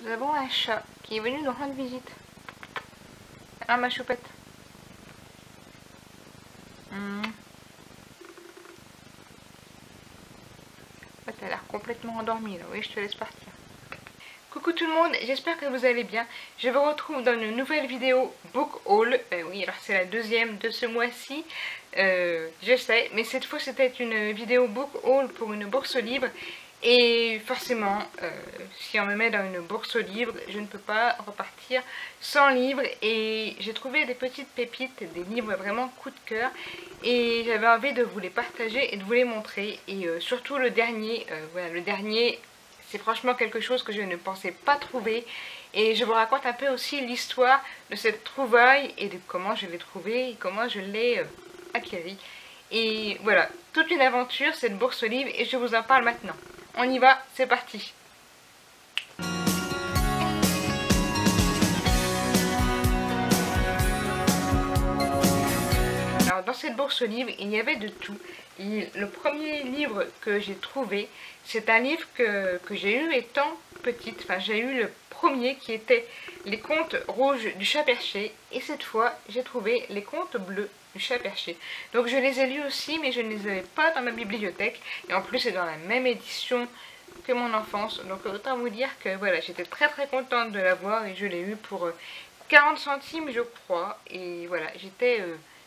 Nous avons un chat qui est venu nous rendre visite. Ah, ma choupette. Ouais, t'as l'air complètement endormie là. Oui, je te laisse partir. Coucou tout le monde, j'espère que vous allez bien. Je vous retrouve dans une nouvelle vidéo book haul. Oui, alors c'est la deuxième de ce mois-ci. Je sais, mais cette fois c'était une vidéo book haul pour une bourse libre. Et forcément, si on me met dans une bourse libre, je ne peux pas repartir sans livre. Et j'ai trouvé des petites pépites, des livres vraiment coup de cœur. Et j'avais envie de vous les partager et de vous les montrer. Et surtout le dernier, voilà, le dernier, c'est franchement quelque chose que je ne pensais pas trouver. Et je vous raconte un peu aussi l'histoire de cette trouvaille et de comment je l'ai trouvée et comment je l'ai acquérie. Et voilà, toute une aventure, cette bourse livre, et je vous en parle maintenant. On y va, c'est parti. Alors dans cette bourse livre, il y avait de tout. Et le premier livre que j'ai trouvé, c'est un livre que j'ai eu étant petite. Enfin, j'ai eu le premier qui était Les Contes rouges du chat perché. Et cette fois, j'ai trouvé Les Contes bleus du chat perché. Donc je les ai lus aussi, mais je ne les avais pas dans ma bibliothèque. Et en plus, c'est dans la même édition que mon enfance. Donc autant vous dire que voilà, j'étais très contente de l'avoir et je l'ai eu pour 40 centimes, je crois. Et voilà, j'étais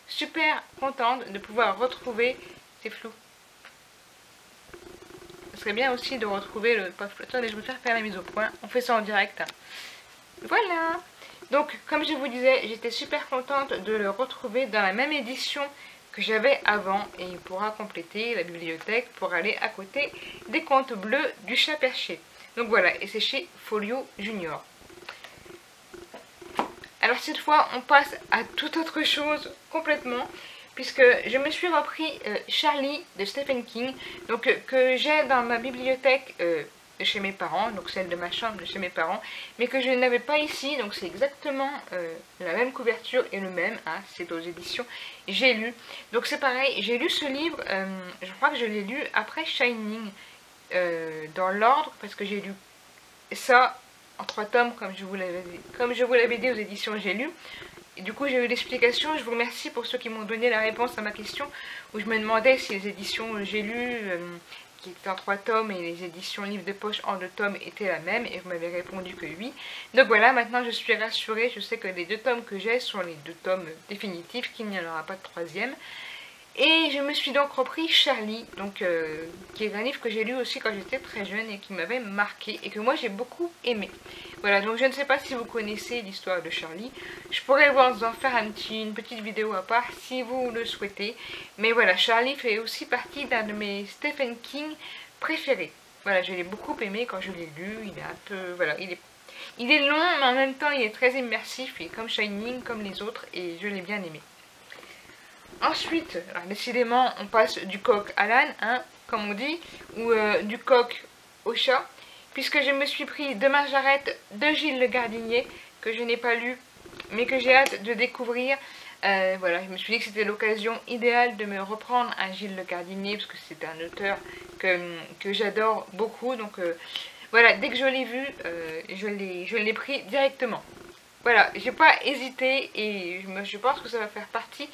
super contente de pouvoir retrouver. C'est flou. Ce serait bien aussi de retrouver le... Attendez, je vais faire la mise au point. On fait ça en direct. Voilà. Donc, comme je vous disais, j'étais super contente de le retrouver dans la même édition que j'avais avant. Et il pourra compléter la bibliothèque pour aller à côté des Contes bleus du chat perché. Donc voilà, et c'est chez Folio Junior. Alors cette fois, on passe à toute autre chose complètement, puisque je me suis repris Charlie de Stephen King, donc que j'ai dans ma bibliothèque de chez mes parents, donc celle de ma chambre de chez mes parents, mais que je n'avais pas ici, donc c'est exactement la même couverture et le même, hein, c'est aux éditions J'ai lu. Donc c'est pareil, j'ai lu ce livre, je crois que je l'ai lu après Shining, dans l'ordre, parce que j'ai lu ça en 3 tomes, comme je vous l'avais dit aux éditions J'ai lu. Et du coup, j'ai eu l'explication. Je vous remercie pour ceux qui m'ont donné la réponse à ma question, où je me demandais si les éditions J'ai lu, qui étaient en 3 tomes, et les éditions Livre de poche en 2 tomes étaient la même, et vous m'avez répondu que oui. Donc voilà, maintenant je suis rassurée. Je sais que les 2 tomes que j'ai sont les 2 tomes définitifs, qu'il n'y en aura pas de 3e. Et je me suis donc repris Charlie, donc, qui est un livre que j'ai lu aussi quand j'étais très jeune et qui m'avait marqué et que moi j'ai beaucoup aimé. Voilà, donc je ne sais pas si vous connaissez l'histoire de Charlie. Je pourrais vous en faire une petite vidéo à part si vous le souhaitez. Mais voilà, Charlie fait aussi partie d'un de mes Stephen King préférés. Voilà, je l'ai beaucoup aimé quand je l'ai lu. Il est un peu... Voilà, il est long, mais en même temps il est très immersif. Et comme Shining, comme les autres, et je l'ai bien aimé. Ensuite, alors décidément, on passe du coq à l'âne, hein, comme on dit, ou du coq au chat, puisque je me suis pris Demain j'arrête de Gilles Le Gardinier, que je n'ai pas lu, mais que j'ai hâte de découvrir. Voilà, je me suis dit que c'était l'occasion idéale de me reprendre un Gilles Le Gardinier, parce que c'est un auteur que j'adore beaucoup. Donc voilà, dès que je l'ai vu, je l'ai pris directement. Voilà, j'ai pas hésité et je pense que ça va faire partie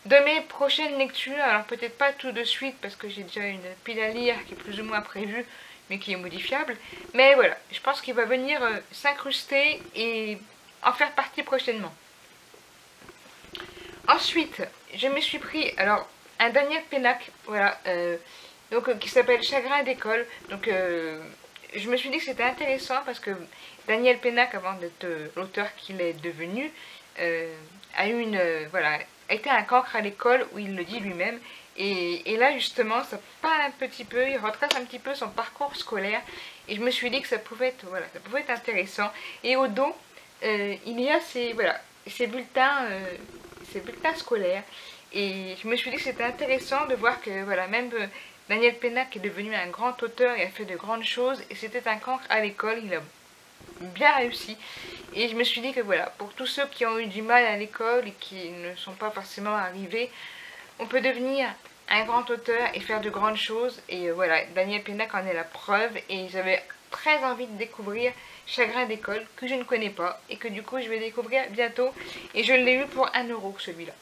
de mes prochaines lectures. Alors peut-être pas tout de suite parce que j'ai déjà une pile à lire qui est plus ou moins prévue mais qui est modifiable. Mais voilà, je pense qu'il va venir s'incruster et en faire partie prochainement. Ensuite, je me suis pris alors un Daniel Pénac, voilà, donc qui s'appelle Chagrin d'école. Donc je me suis dit que c'était intéressant parce que Daniel Pénac, avant d'être l'auteur qu'il est devenu, a eu voilà, a été un cancre à l'école, où il le dit lui-même. Et là justement, ça parle un petit peu, il retrace un petit peu son parcours scolaire. Et je me suis dit que ça pouvait être, voilà, ça pouvait être intéressant. Et au dos, il y a voilà, ces bulletins scolaires. Et je me suis dit que c'était intéressant de voir que voilà, même Daniel Pénac est devenu un grand auteur et a fait de grandes choses. Et c'était un cancre à l'école, il a bien réussi. Et je me suis dit que voilà, pour tous ceux qui ont eu du mal à l'école et qui ne sont pas forcément arrivés, on peut devenir un grand auteur et faire de grandes choses. Et voilà, Daniel Pénac en est la preuve. Et j'avais très envie de découvrir Chagrin d'école, que je ne connais pas, et que du coup je vais découvrir bientôt, et je l'ai eu pour 1 € celui-là.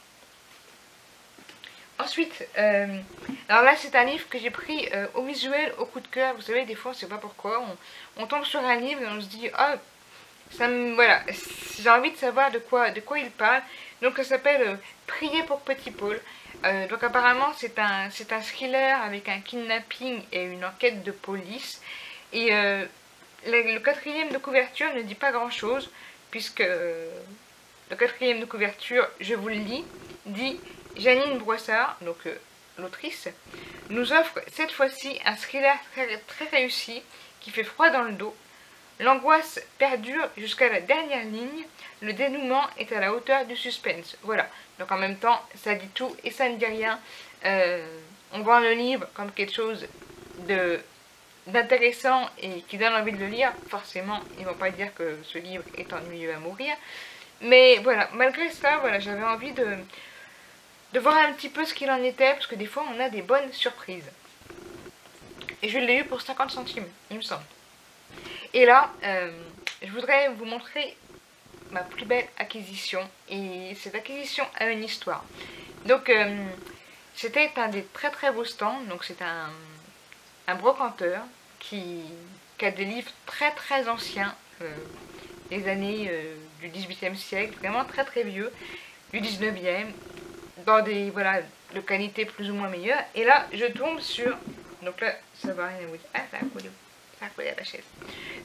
Ensuite, alors là c'est un livre que j'ai pris au visuel, au coup de cœur. Vous savez, des fois on ne sait pas pourquoi, on tombe sur un livre et on se dit « Ah, ça me, voilà, j'ai envie de savoir de quoi il parle ». Donc ça s'appelle Prier pour Petit Paul. Donc apparemment c'est un thriller avec un kidnapping et une enquête de police. Et le quatrième de couverture ne dit pas grand chose, puisque le quatrième de couverture, je vous le lis, dit « Janine Broissard », donc l'autrice, nous offre cette fois-ci un thriller très réussi qui fait froid dans le dos. L'angoisse perdure jusqu'à la dernière ligne, le dénouement est à la hauteur du suspense. Voilà, donc en même temps, ça dit tout et ça ne dit rien. On vend le livre comme quelque chose d'intéressant et qui donne envie de le lire. Forcément, ils ne vont pas dire que ce livre est ennuyeux à mourir. Mais voilà, malgré ça, voilà, j'avais envie de voir un petit peu ce qu'il en était, parce que des fois, on a des bonnes surprises. Et je l'ai eu pour 50 centimes, il me semble. Et là, je voudrais vous montrer ma plus belle acquisition. Et cette acquisition a une histoire. Donc, c'était un des très très beaux stands. Donc, c'est un brocanteur qui a des livres très très anciens, des années du 18e siècle, vraiment très très vieux, du 19e, dans des, voilà, de qualité plus ou moins meilleure. Et là, je tombe sur, donc là, ça va rien vous dire, ah, ça a collé à la chaise.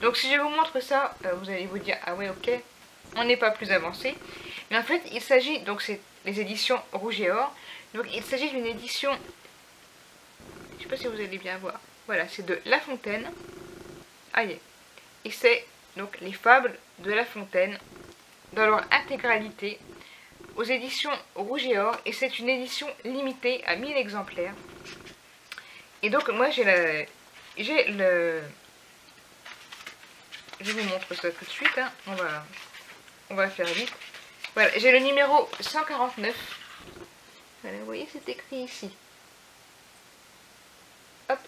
Donc si je vous montre ça, vous allez vous dire, ah ouais, ok, on n'est pas plus avancé. Mais en fait, il s'agit, donc c'est les éditions Rouge et Or, donc il s'agit d'une édition, je sais pas si vous allez bien voir, voilà, c'est de La Fontaine, aïe, et c'est donc les fables de La Fontaine, dans leur intégralité, aux éditions Rouge et Or, et c'est une édition limitée à 1000 exemplaires. Et donc moi j'ai le... Je vous montre ça tout de suite, hein. On va faire vite. Voilà, j'ai le numéro 149. Voilà, vous voyez, c'est écrit ici. Hop,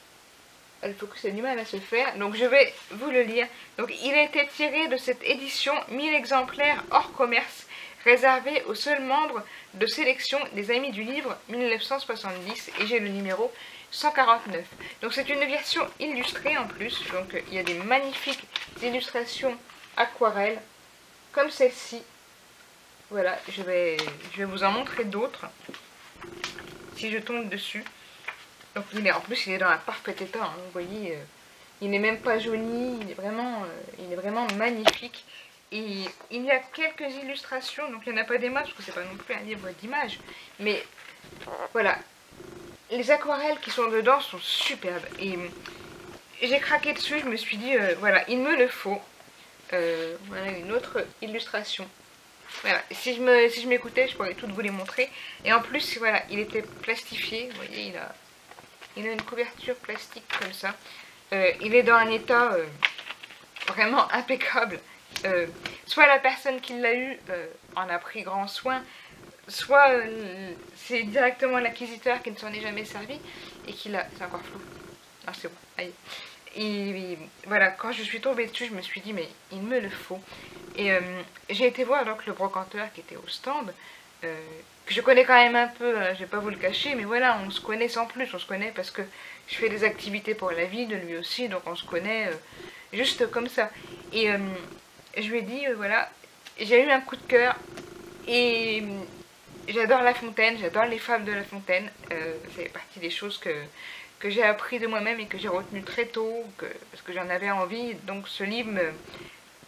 il faut que c'est du mal à se faire, donc je vais vous le lire. Donc il a été tiré de cette édition 1000 exemplaires hors commerce, réservé aux seuls membres de sélection des Amis du Livre 1970, et j'ai le numéro 149. Donc c'est une version illustrée en plus, donc il y a des magnifiques illustrations aquarelles, comme celle-ci. Voilà, je vais vous en montrer d'autres, si je tombe dessus. Donc en plus il est dans un parfait état, hein, vous voyez, il n'est même pas jauni, il est vraiment magnifique. Et il y a quelques illustrations, donc il n'y en a pas des masses, parce que c'est pas non plus un livre d'images, mais voilà, les aquarelles qui sont dedans sont superbes, et j'ai craqué dessus, je me suis dit, voilà, il me le faut. Voilà une autre illustration. Voilà, si je m'écoutais, je pourrais toutes vous les montrer. Et en plus, voilà, il était plastifié, vous voyez, il a une couverture plastique comme ça. Il est dans un état vraiment impeccable. Soit la personne qui l'a eu en a pris grand soin, soit c'est directement l'acquisiteur qui ne s'en est jamais servi et qui l'a... C'est encore flou. Ah, c'est bon, allez. Et voilà, quand je suis tombée dessus, je me suis dit, mais il me le faut. Et j'ai été voir donc le brocanteur qui était au stand, que je connais quand même un peu, je vais pas vous le cacher, mais voilà, on se connaît sans plus, on se connaît parce que je fais des activités pour la vie de lui aussi, donc on se connaît juste comme ça. Et je lui ai dit, voilà, j'ai eu un coup de cœur, et j'adore La Fontaine, j'adore les fables de La Fontaine, ça fait partie des choses que j'ai appris de moi-même et que j'ai retenu très tôt, parce que j'en avais envie. Donc ce livre,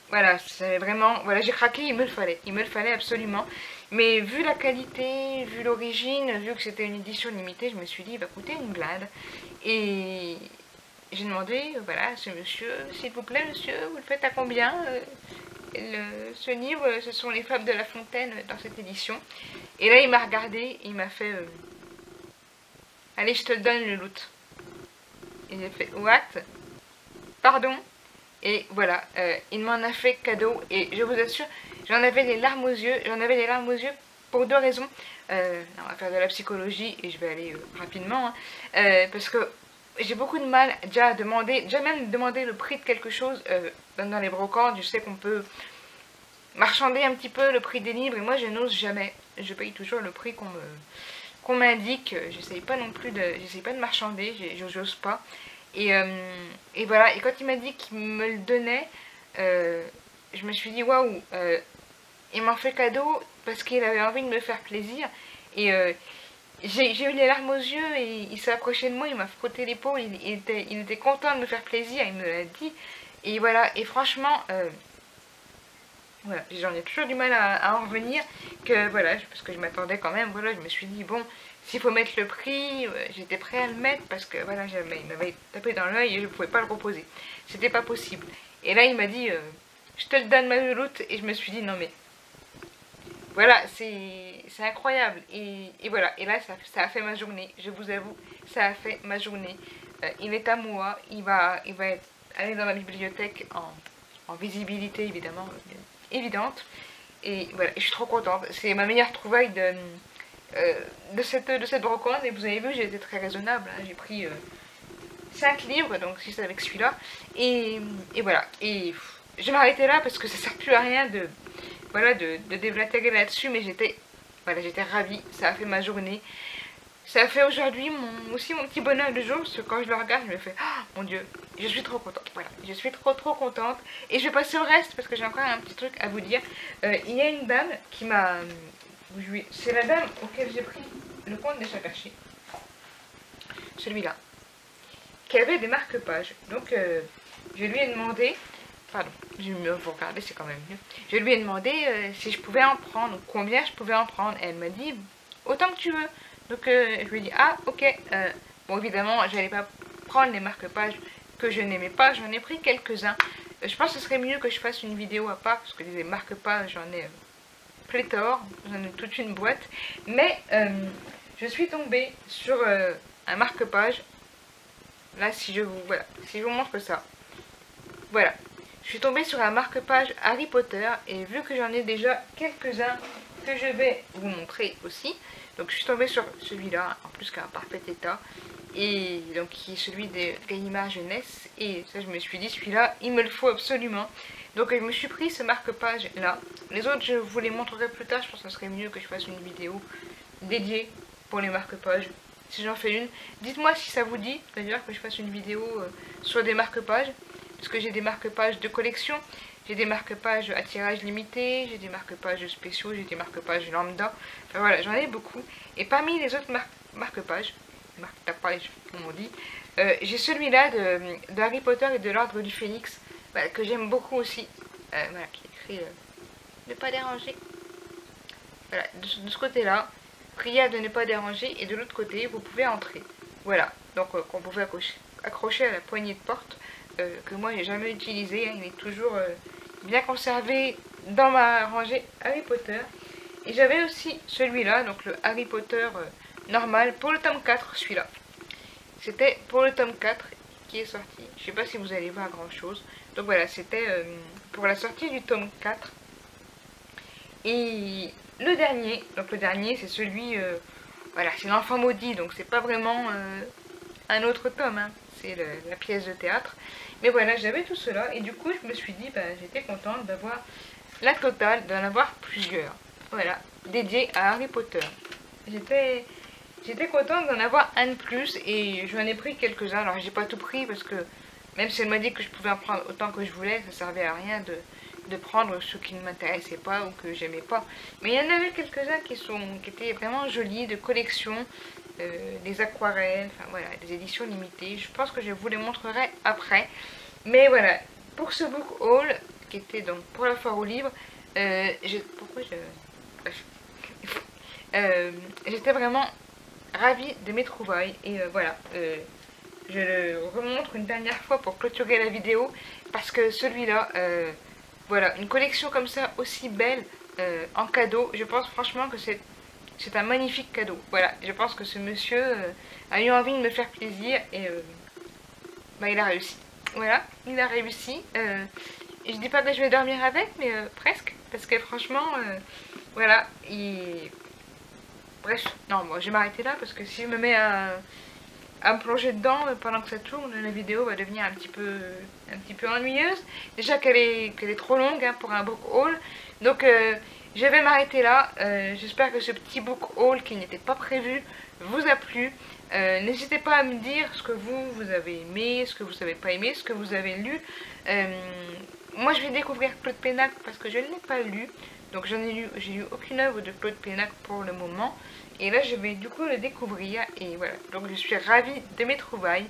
voilà, c'est vraiment, voilà, j'ai craqué, il me le fallait absolument. Mais vu la qualité, vu l'origine, vu que c'était une édition limitée, je me suis dit, il va coûter une blinde. Et j'ai demandé, voilà, ce monsieur, s'il vous plaît monsieur, vous le faites à combien ce livre, ce sont les fables de La Fontaine dans cette édition. Et là il m'a regardé, et il m'a fait, allez, je te le donne le loot. Et j'ai fait, what? Pardon? Et voilà, il m'en a fait cadeau, et je vous assure, j'en avais les larmes aux yeux, pour deux raisons. On va faire de la psychologie, et je vais aller rapidement, hein, parce que j'ai beaucoup de mal déjà à demander, déjà même demander le prix de quelque chose dans les brocantes. Je sais qu'on peut marchander un petit peu le prix des livres et moi je n'ose jamais. Je paye toujours le prix qu'on m'indique. J'essaye pas non plus de, j'essaye pas de marchander, j'ose pas. Et voilà, et quand il m'a dit qu'il me le donnait, je me suis dit waouh, il m'en fait cadeau parce qu'il avait envie de me faire plaisir. Et j'ai eu les larmes aux yeux et il s'est approché de moi, il m'a frotté l'épaule, il était content de me faire plaisir, il me l'a dit. Et voilà, et franchement, voilà, j'en ai toujours du mal à en revenir, que voilà, parce que je m'attendais quand même, voilà, je me suis dit, bon, s'il faut mettre le prix, j'étais prêt à le mettre, parce que voilà, il m'avait tapé dans l'œil et je ne pouvais pas le reposer. C'était pas possible. Et là, il m'a dit, je te le donne ma louloute, et je me suis dit, non mais, voilà, c'est incroyable. Et voilà, et là, ça a fait ma journée, je vous avoue, ça a fait ma journée. Il est à moi, il va aller dans ma bibliothèque en visibilité, évidemment, évidente. Et voilà, je suis trop contente. C'est ma meilleure trouvaille de cette brocante. Et vous avez vu, j'ai été très raisonnable. Hein. J'ai pris 5 livres, donc 6 avec celui-là. Et voilà. Et je vais m'arrêter là parce que ça sert plus à rien voilà, de déblatérer là-dessus. Mais j'étais ravie. Ça a fait ma journée. Ça a fait aujourd'hui aussi mon petit bonheur du jour, parce que quand je le regarde, je me fais oh, mon Dieu, je suis trop contente. Voilà, je suis trop contente. Et je vais passer au reste parce que j'ai encore un petit truc à vous dire. Il y a une dame qui m'a. C'est la dame auquel j'ai pris le conte des chats cachés. Celui-là. Qui avait des marque-pages. Donc je lui ai demandé. Pardon, vous regardez, c'est quand même mieux. Je lui ai demandé si je pouvais en prendre, ou combien je pouvais en prendre. Et elle m'a dit autant que tu veux. Donc je lui ai dit ah ok, bon évidemment j'allais pas prendre les marque-pages que je n'aimais pas, j'en ai pris quelques-uns. Je pense que ce serait mieux que je fasse une vidéo à part parce que les marque-pages j'en ai pléthore, j'en ai toute une boîte. Mais je suis tombée sur un marque-page. Là si je vous montre ça. Voilà. Je suis tombée sur un marque-page Harry Potter et vu que j'en ai déjà quelques-uns que je vais vous montrer aussi. Donc je suis tombée sur celui-là, en plus qu'un parfait état, et donc qui est celui de Gallimard Jeunesse, et ça je me suis dit celui-là il me le faut absolument. Donc je me suis pris ce marque-page là. Les autres je vous les montrerai plus tard, je pense que ce serait mieux que je fasse une vidéo dédiée pour les marque-pages. Si j'en fais une, dites-moi si ça vous dit d'ailleurs que je fasse une vidéo sur des marque-pages, parce que j'ai des marque-pages de collection. J'ai des marque-pages à tirage limité, j'ai des marque-pages spéciaux, j'ai des marque-pages lambda. Enfin voilà, j'en ai beaucoup. Et parmi les autres marque-pages, comme on dit, j'ai celui-là de Harry Potter et de l'Ordre du Phénix, voilà, que j'aime beaucoup aussi. Voilà, qui est écrit ne pas déranger. Voilà, de ce côté-là, prière de ne pas déranger, et de l'autre côté, vous pouvez entrer. Voilà, donc qu'on pouvait accrocher à la poignée de porte, que moi j'ai jamais utilisé, hein, il est toujours bien conservé dans ma rangée Harry Potter. Et j'avais aussi celui-là, donc le Harry Potter normal, pour le tome 4, celui-là. C'était pour le tome 4 qui est sorti. Je sais pas si vous allez voir grand chose. Donc voilà, c'était pour la sortie du tome 4. Et le dernier, donc le dernier c'est celui, voilà, c'est l'enfant maudit, donc c'est pas vraiment un autre tome, hein, c'est la pièce de théâtre. Mais voilà, j'avais tout cela et du coup je me suis dit, bah, j'étais contente d'avoir la totale, d'en avoir plusieurs. Voilà, dédiés à Harry Potter. J'étais contente d'en avoir un de plus et j'en ai pris quelques-uns. Alors j'ai pas tout pris parce que même si elle m'a dit que je pouvais en prendre autant que je voulais, ça servait à rien de prendre ceux qui ne m'intéressaient pas ou que j'aimais pas. Mais il y en avait quelques-uns qui étaient vraiment jolis, de collection, des aquarelles, enfin voilà, des éditions limitées. Je pense que je vous les montrerai après. Mais voilà, pour ce book haul, qui était donc pour la foire au livre, j'étais vraiment ravie de mes trouvailles. Et voilà, je le remontre une dernière fois pour clôturer la vidéo, parce que celui-là, voilà, une collection comme ça, aussi belle, en cadeau, je pense franchement que c'est un magnifique cadeau. Voilà, je pense que ce monsieur a eu envie de me faire plaisir et bah, il a réussi. Voilà, il a réussi. Je dis pas que je vais dormir avec, mais presque. Parce que franchement, voilà, Bref, non, moi je vais m'arrêter là parce que si je me mets à à me plonger dedans pendant que ça tourne. La vidéo va devenir un petit peu ennuyeuse. Déjà qu'elle est trop longue hein, pour un book haul. Donc je vais m'arrêter là. J'espère que ce petit book haul qui n'était pas prévu vous a plu. N'hésitez pas à me dire ce que vous avez aimé, ce que vous n'avez pas aimé, ce que vous avez lu. Moi je vais découvrir Claude Pénac parce que je ne l'ai pas lu. Donc j'ai lu aucune œuvre de Claude Pénac pour le moment. Et là je vais du coup le découvrir. Et voilà, donc je suis ravie de mes trouvailles.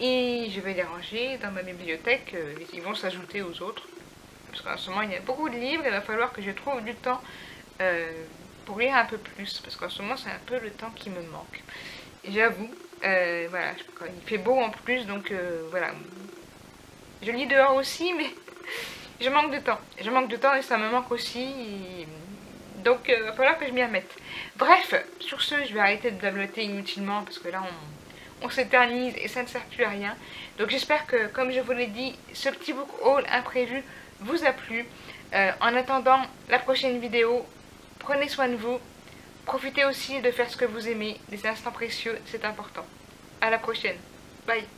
Et je vais les ranger dans ma bibliothèque. Ils vont s'ajouter aux autres. Parce qu'en ce moment il y a beaucoup de livres. Il va falloir que je trouve du temps pour lire un peu plus. Parce qu'en ce moment c'est un peu le temps qui me manque. J'avoue. Voilà, il fait beau en plus. Donc voilà. Je lis dehors aussi mais... Je manque de temps. Je manque de temps et ça me manque aussi. Donc, il va falloir que je m'y remette. Bref, sur ce, je vais arrêter de blablater inutilement parce que là, on s'éternise et ça ne sert plus à rien. Donc, j'espère que, comme je vous l'ai dit, ce petit book haul imprévu vous a plu. En attendant la prochaine vidéo, prenez soin de vous. Profitez aussi de faire ce que vous aimez. Les instants précieux, c'est important. À la prochaine. Bye.